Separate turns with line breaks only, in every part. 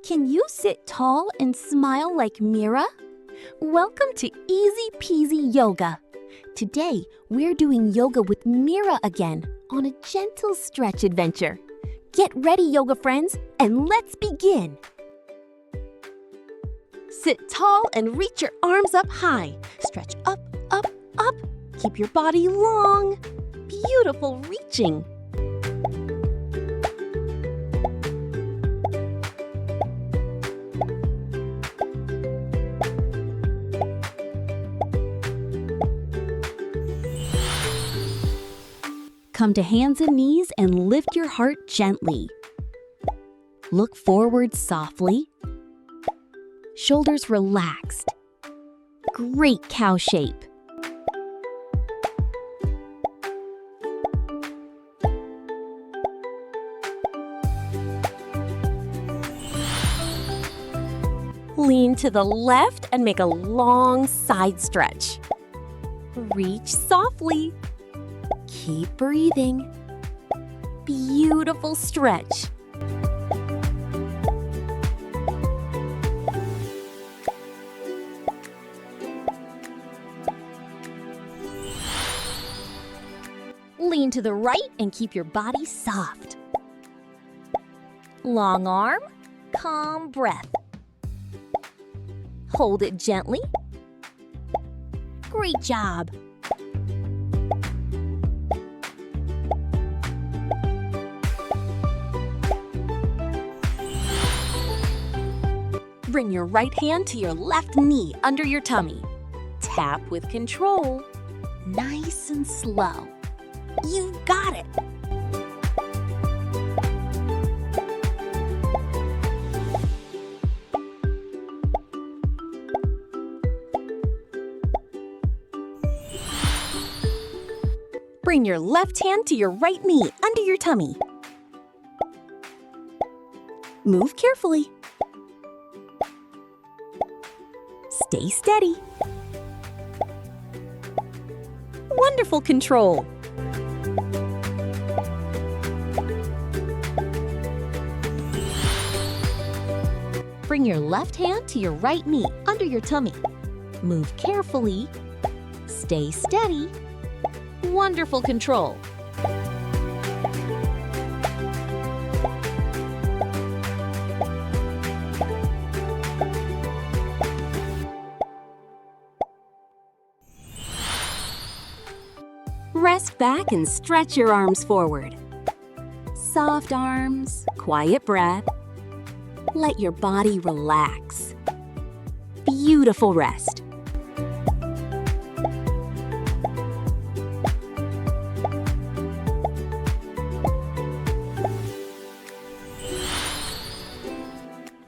Can you sit tall and smile like Mira? Welcome to Easy Peasy Yoga. Today, we're doing yoga with Mira again on a gentle stretch adventure. Get ready, yoga friends, and let's begin. Sit tall and reach your arms up high. Stretch up, up, up. Keep your body long. Beautiful reaching. Come to hands and knees and lift your heart gently. Look forward softly. Shoulders relaxed. Great cow shape. Lean to the left and make a long side stretch. Reach softly. Keep breathing. Beautiful stretch. Lean to the right and keep your body soft. Long arm, calm breath. Hold it gently. Great job. Bring your right hand to your left knee under your tummy. Tap with control. Nice and slow. You've got it. Bring your left hand to your right knee under your tummy. Move carefully. Stay steady. Wonderful control. Bring your left hand to your right knee under your tummy. Move carefully. Stay steady. Wonderful control. Rest back and stretch your arms forward. Soft arms, quiet breath. Let your body relax. Beautiful rest.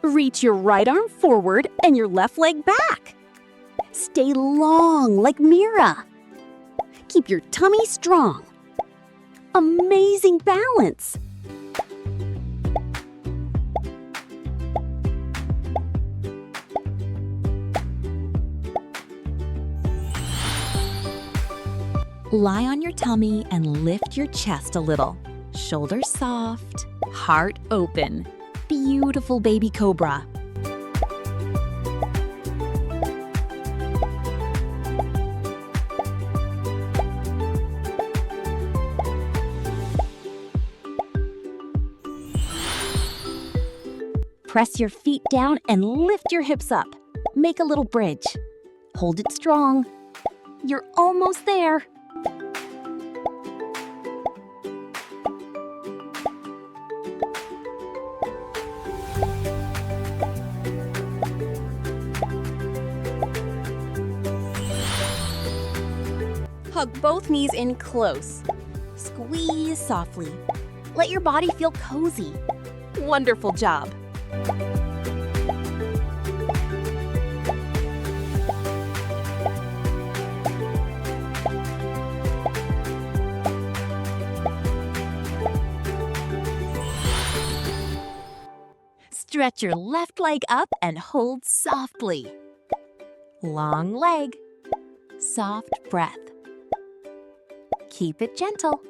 Reach your right arm forward and your left leg back. Stay long like Mira. Keep your tummy strong. Amazing balance. Lie on your tummy and lift your chest a little. Shoulders soft, heart open. Beautiful baby Cobra. Press your feet down and lift your hips up. Make a little bridge. Hold it strong. You're almost there. Hug both knees in close. Squeeze softly. Let your body feel cozy. Wonderful job. Stretch your left leg up and hold softly. Long leg. Soft breath. Keep it gentle.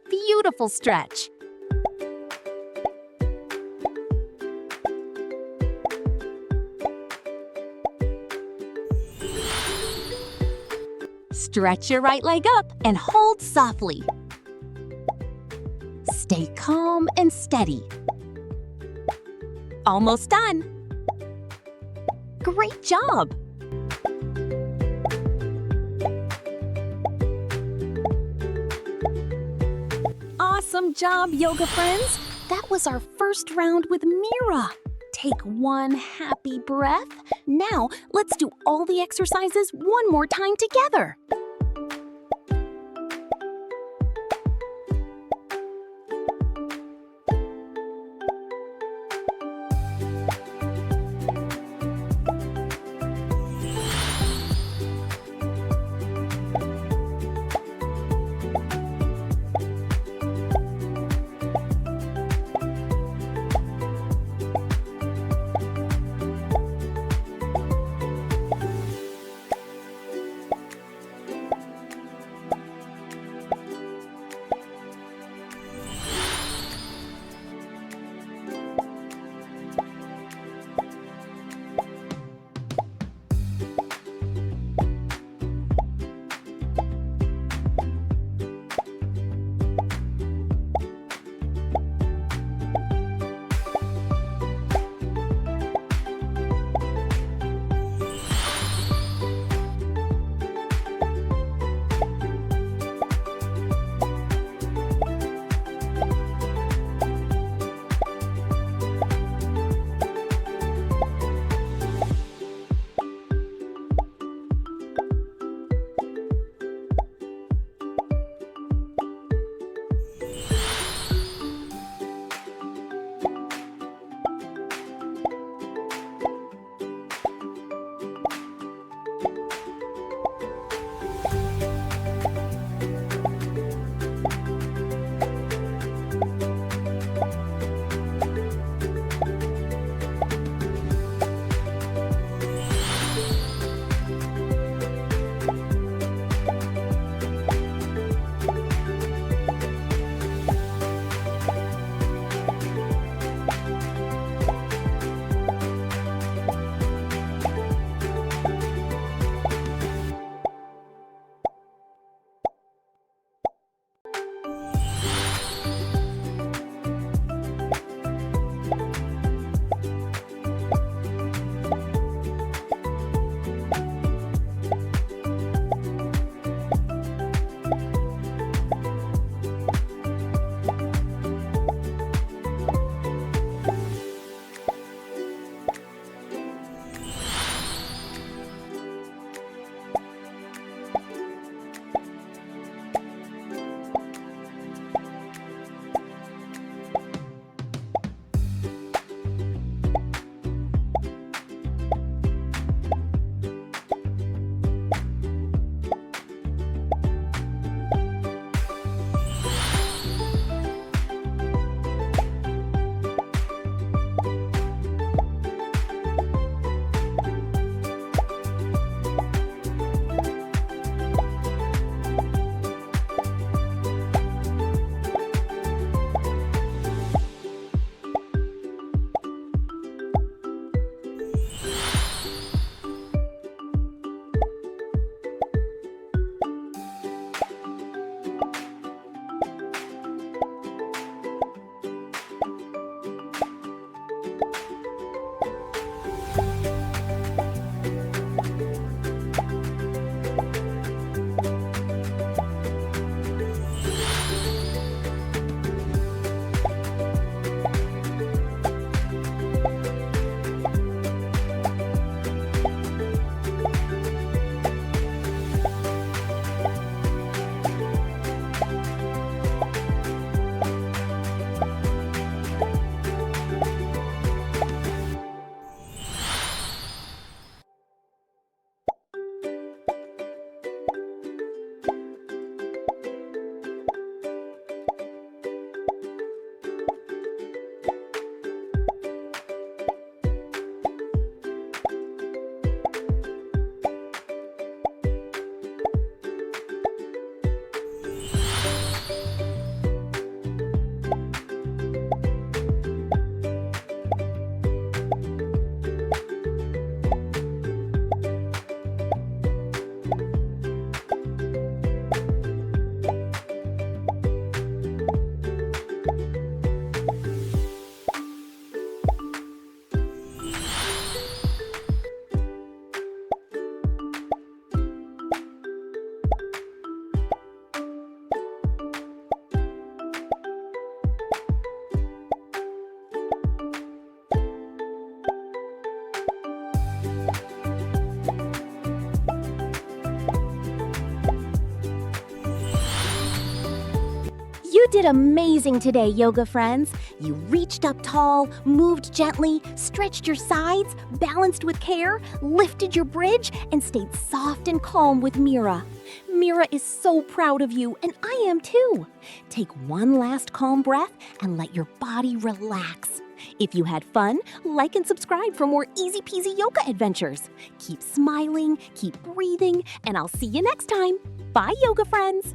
Beautiful stretch. Stretch your right leg up and hold softly. Stay calm and steady. Almost done. Great job! Awesome job, yoga friends! That was our first round with Mira. Take one happy breath. Now, let's do all the exercises one more time together. did amazing today, yoga friends. You reached up tall, moved gently, stretched your sides, balanced with care, lifted your bridge, and stayed soft and calm with Mira. Mira is so proud of you, and I am too. Take one last calm breath and let your body relax. If you had fun, like and subscribe for more easy peasy yoga adventures. Keep smiling, keep breathing, and I'll see you next time. Bye, yoga friends.